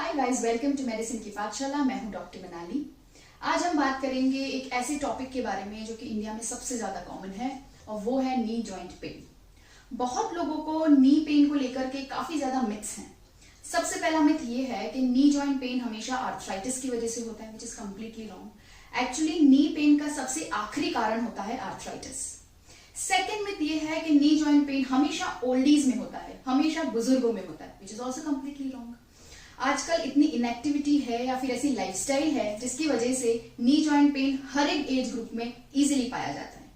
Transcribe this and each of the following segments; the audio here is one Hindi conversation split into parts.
Hi guys, welcome to medicine की पाठशाला। मैं हूं डॉक्टर मनाली। आज हम बात करेंगे एक ऐसे टॉपिक के बारे में जो कि इंडिया में सबसे ज्यादा कॉमन है, और वो है नी जॉइंट पेन। बहुत लोगों को नी पेन को लेकर के काफी ज्यादा मिथ्स हैं। सबसे पहला मिथ ये है कि नी जॉइंट पेन हमेशा आर्थराइटिस की वजह से होता है, which is completely wrong. Actually knee pain का सबसे आखिरी कारण होता है आर्थराइटिस। सेकेंड मिथ ये है कि नी जॉइंट पेन हमेशा ओल्डीज में होता है, हमेशा बुजुर्गों में होता है, which is also completely wrong. आजकल इतनी इनएक्टिविटी है या फिर ऐसी लाइफस्टाइल है जिसकी वजह से नी जॉइंट पेन हर एक एज ग्रुप में इजीली पाया जाता है।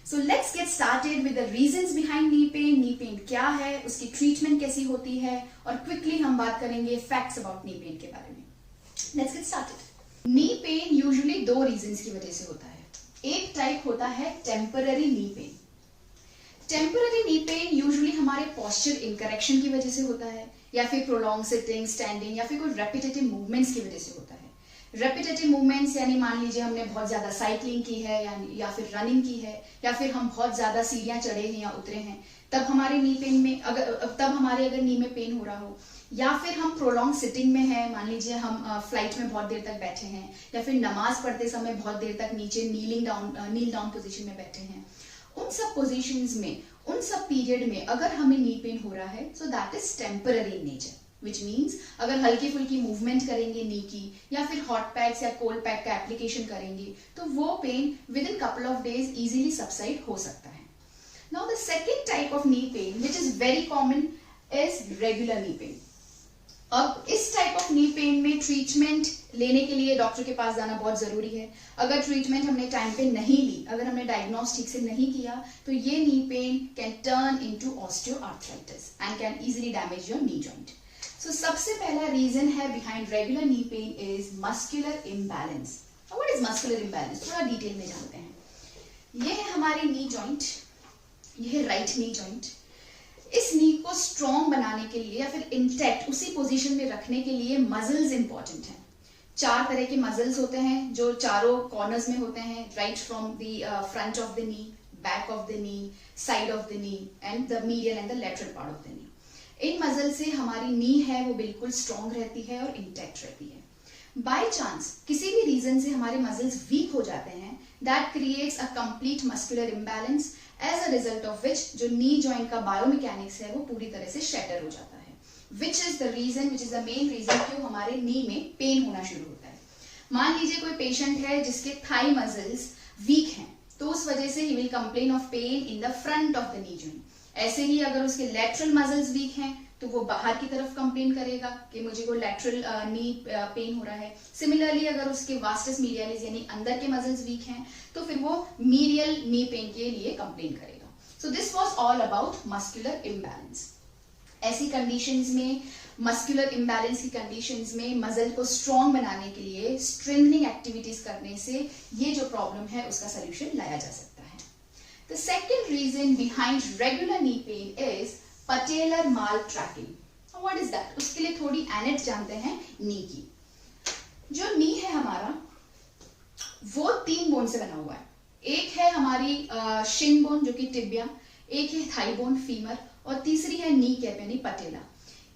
So let's get started with the reasons behind knee pen. Knee pain क्या है, उसकी ट्रीटमेंट कैसी होती है, और क्विकली हम बात करेंगे फैक्ट्स अबाउट नी पेन के बारे में। Let's get started. Knee pain usually दो रीजंस की वजह से होता है। एक टाइप होता है टेम्पररी नी pain. Temporary knee pain usually हमारे पोस्चर इनकरेक्शन की वजह से होता है, या फिर प्रोलॉन्ग सिटिंग, स्टैंडिंग, या फिर कोई रेपिटेटिव मूवमेंट्स की वजह से होता है। रेपिटेटिव मूवमेंट्स यानी मान लीजिए हमने बहुत ज्यादा साइकिलिंग की है या फिर रनिंग की है, या फिर हम बहुत ज्यादा सीढ़ियां चढ़े हैं या उतरे हैं, तब हमारे नी पेन में अगर नी में पेन हो रहा हो, या फिर हम प्रोलॉन्ग सिटिंग में है, मान लीजिए हम फ्लाइट में बहुत देर तक बैठे हैं, या फिर नमाज पढ़ते समय बहुत देर तक नीचे नील डाउन पोजिशन में बैठे हैं। उन सब पोजीशंस में, उन सब पीरियड में अगर हमें नी पेन हो रहा है, so that is temporary in nature, which means अगर हल्की फुल्की मूवमेंट करेंगे नी की, या फिर हॉट पैक्स या कोल्ड पैक का एप्लीकेशन करेंगे, तो वो pain within couple of days easily subside हो सकता है। Now the second type of knee pain which is very common is regular knee pain. अब इस टाइप ऑफ नी पेन में ट्रीटमेंट लेने के लिए डॉक्टर के पास जाना बहुत जरूरी है। अगर ट्रीटमेंट हमने टाइम पे नहीं ली, अगर हमने डायग्नोस ठीक से नहीं किया, तो ये knee pain can turn into osteoarthritis and can easily damage your knee joint. So सबसे पहला रीजन है behind regular knee pain is muscular imbalance. What is muscular imbalance, थोड़ा डिटेल में जानते हैं। ये है हमारी नी जॉइंट, ये है राइट नी जॉइंट। इस नी को स्ट्रॉन्ग बनाने के लिए या फिर इंटैक्ट उसी पोजीशन में रखने के लिए मसल्स इंपॉर्टेंट हैं। 4 तरह के मसल्स होते हैं जो चारों कॉर्नर्स में होते हैं, right from the front of the knee, back of the knee, side of the knee and the medial and the lateral part of the knee. In muscle से हमारी नी है वो बिल्कुल स्ट्रॉन्ग रहती है और इंटैक्ट रहती है। बाय चांस किसी भी रीजन से हमारे मसल्स वीक हो जाते हैं, that creates a complete muscular imbalance, as a result of which जो नी जॉइंट का बायोमैकेनिक्स है वो पूरी तरह से शैटर हो जाता है, which is the main reason क्यों हमारे नी में पेन होना शुरू होता है। मान लीजिए कोई पेशेंट है जिसके थाई मसल्स वीक हैं, तो उस वजह से he will complain of pain in the front of the knee joint. ऐसे ही अगर उसके लेटरल मसल्स वीक हैं तो वो बाहर की तरफ कंप्लेन करेगा कि मुझे को लेटरल नी पेन हो रहा है। सिमिलरली अगर उसके वास्टस मीडियलिस यानी अंदर के मसल्स वीक हैं तो फिर वो मीडियल नी पेन के लिए कंप्लेन करेगा। सो this was all about muscular imbalance. ऐसी कंडीशंस में, मस्कुलर इम्बैलेंस की कंडीशंस में मसल को स्ट्रॉन्ग बनाने के लिए स्ट्रेंथनिंग एक्टिविटीज करने से ये जो प्रॉब्लम है उसका सोल्यूशन लाया जा सकता है। The second reason behind regular knee pain is patellar maltracking. What is that, उसके लिए थोड़ी एनेट जानते हैं नी की। जो नी है हमारा वो 3 बोन से बना हुआ है। एक है हमारी शिन बोन जो कि टिबिया, एक है थाई बोन फीमर, और तीसरी है नी कैप यानी पटेला।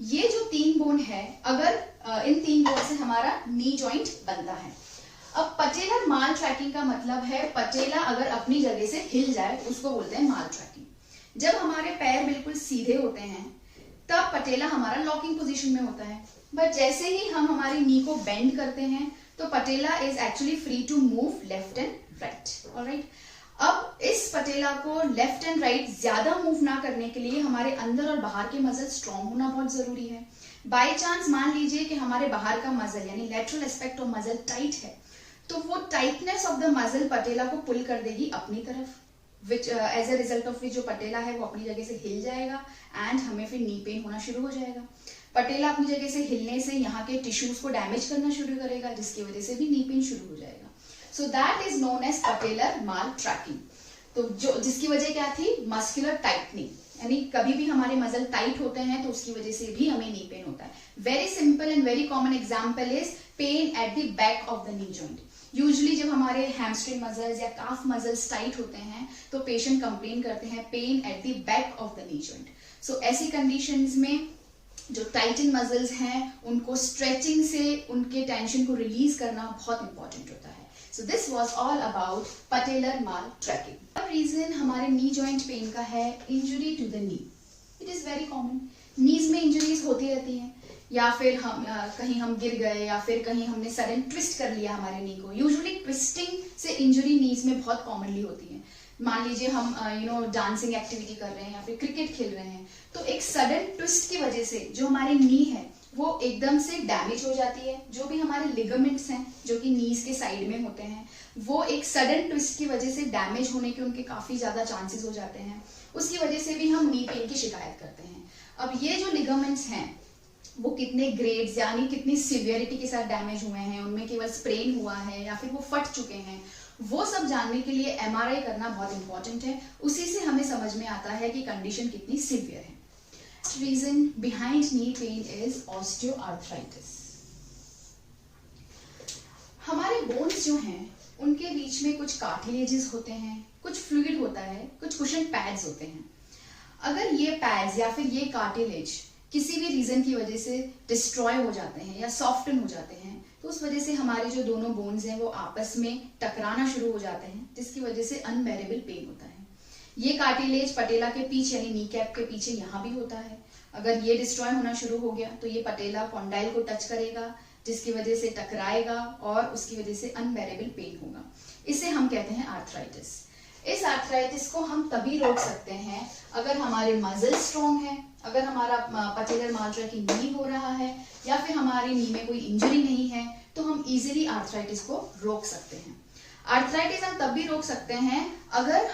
ये जो 3 बोन है, अगर इन 3 बोन से हमारा नी जॉइंट बनता है। अब पटेलर माल ट्रैकिंग का मतलब है पटेला अगर अपनी जगह से हिल जाए उसको बोलते हैं माल ट्रैकिंग। जब हमारे पैर बिल्कुल सीधे होते हैं तब पटेला हमारा लॉकिंग पोजीशन में होता है, बट जैसे ही हम हमारी नी को बेंड करते हैं तो patella is actually free to move left and right. Alright, अब इस पटेला को लेफ्ट एंड राइट ज्यादा मूव ना करने के लिए हमारे अंदर और बाहर के मसल स्ट्रॉन्ग होना बहुत जरूरी है। बाय चांस मान लीजिए कि हमारे बाहर का मसल यानी lateral aspect of muscle tight है, तो वो tightness of the muscle patella को पुल कर देगी अपनी तरफ, which as a result of which जो पटेला है वो अपनी जगह से हिल जाएगा एंड हमें फिर नी पेन होना शुरू हो जाएगा। पटेला अपनी जगह से हिलने से यहाँ के टिश्यूज को डैमेज करना शुरू करेगा, जिसकी वजह से भी नी पेन शुरू हो जाएगा। So that is known as patellar maltracking. तो जो जिसकी वजह क्या थी, मस्कुलर टाइटनिंग, यानी कभी भी हमारे मसल टाइट होते हैं तो उसकी वजह से भी हमें नी पेन होता है। Very simple and very common example is pen at the back of the knee joint. Usually जब हमारे हैमस्ट्रिंग मसल्स या काफ मसल्स टाइट होते हैं तो पेशेंट कंप्लेन करते हैं pain at the back of the knee joint. So ऐसी कंडीशंस में जो टाइटन मसल्स हैं उनको स्ट्रेचिंग से उनके टेंशन को रिलीज करना बहुत इंपॉर्टेंट होता है. So this was all about patellar maltracking. Reason हमारे नी जॉइंट पेन का है injury to the knee. It is very common. Knees में इंजरीज होती रहती हैं, या फिर हम कहीं हम गिर गए, या फिर कहीं हमने सडन ट्विस्ट कर लिया हमारे नी को. यूजुअली ट्विस्टिंग से इंजरी नीज में बहुत कॉमनली होती है. मान लीजिए हम डांसिंग एक्टिविटी कर रहे हैं या फिर क्रिकेट खेल रहे हैं, तो एक सडन ट्विस्ट की वजह से जो हमारी नी है वो एकदम से डैमेज हो जाती है. जो भी हमारे लिगामेंट्स हैं जो कि नीज के साइड में होते हैं, वो एक सडन ट्विस्ट की वजह से डैमेज होने के उनके काफी ज्यादा चांसेस हो जाते हैं. उसकी वजह से भी हम नी पेन की शिकायत करते हैं. अब ये जो लिगामेंट्स हैं वो कितने ग्रेड्स यानी कितनी सिवियरिटी के साथ डैमेज हुए हैं, उनमें केवल स्प्रेन हुआ है या फिर वो फट चुके हैं, वो सब जानने के लिए एमआरआई करना बहुत इंपॉर्टेंट है. उसी से हमें समझ में आता है कि कंडीशन कितनी सिवियर है. Reason behind knee pain is osteoarthritis. हमारे बोन्स जो हैं उनके बीच में कुछ कार्टिलेजेस होते हैं, कुछ फ्लूइड होता है, कुछ कुशन पैड्स होते हैं. अगर ये पैड्स या फिर ये कार्टिलेज किसी भी रीजन की वजह से डिस्ट्रॉय हो जाते हैं या सॉफ्टन हो जाते हैं, तो उस वजह से हमारे जो दोनों बोन्स हैं वो आपस में टकराना शुरू हो जाते हैं, जिसकी वजह से अनबेरेबल पेन होता है. ये कार्टिलेज पटेला के पीछे यानी नी कैप के पीछे यहाँ भी होता है. अगर ये डिस्ट्रॉय होना शुरू हो गया तो ये पटेला कॉन्डाइल को टच करेगा, जिसकी वजह से टकराएगा और उसकी वजह से अनबेरेबल पेन होगा. इसे हम कहते हैं आर्थराइटिस. इस आर्थराइटिस को हम तभी रोक सकते हैं अगर हमारे मसल स्ट्रॉन्ग है, अगर हमारा पटेलर माल ट्रैकिंग नहीं हो रहा है, या फिर हमारी नी में कोई इंजरी नहीं है, तो हम इजीली आर्थराइटिस को रोक सकते हैं. आर्थराइटिस हम तब भी रोक सकते हैं अगर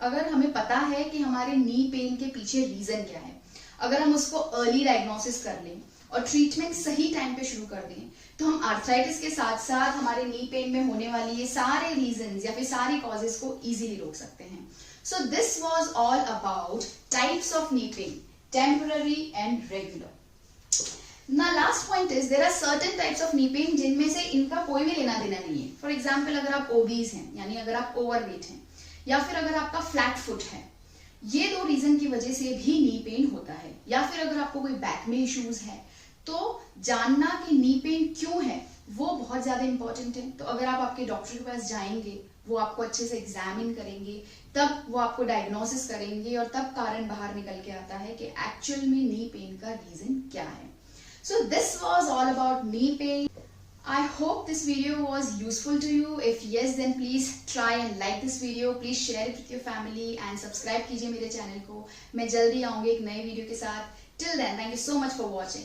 अगर हमें पता है कि हमारे नी पेन के पीछे रीजन क्या है. अगर हम उसको अर्ली डायग्नोसिस कर लें और ट्रीटमेंट सही टाइम पे शुरू कर दें, तो हम आर्थराइटिस के साथ साथ हमारे नी पेन में होने वाली ये सारे रीजंस या फिर सारी कॉजेस को इजीली रोक सकते हैं. So this was all about types of knee pain, temporary and regular. ना last point is there are certain types of knee pain जिनमें से इनका कोई भी लेना देना नहीं है. फॉर एग्जाम्पल, अगर आप ओबीज हैं यानी अगर आप ओवरवेट हैं, या फिर अगर आपका फ्लैट फुट है, ये दो रीजन की वजह से भी नी पेन होता है. या फिर अगर आपको कोई बैक में इश्यूज है, तो जानना कि नी पेन क्यों है वो बहुत ज्यादा इंपॉर्टेंट है. तो अगर आप आपके डॉक्टर के पास जाएंगे, वो आपको अच्छे से एग्जामिन करेंगे, तब वो आपको डायग्नोसिस करेंगे और तब कारण बाहर निकल के आता है कि एक्चुअल में नी पेन का रीजन क्या है. So this was all about knee pain. I hope this video was useful to you. If yes, then please try and like this video. Please share it with your family and subscribe कीजिए मेरे चैनल को. मैं जल्दी आऊंगी एक नए वीडियो के साथ. Till then, thank you so much for watching.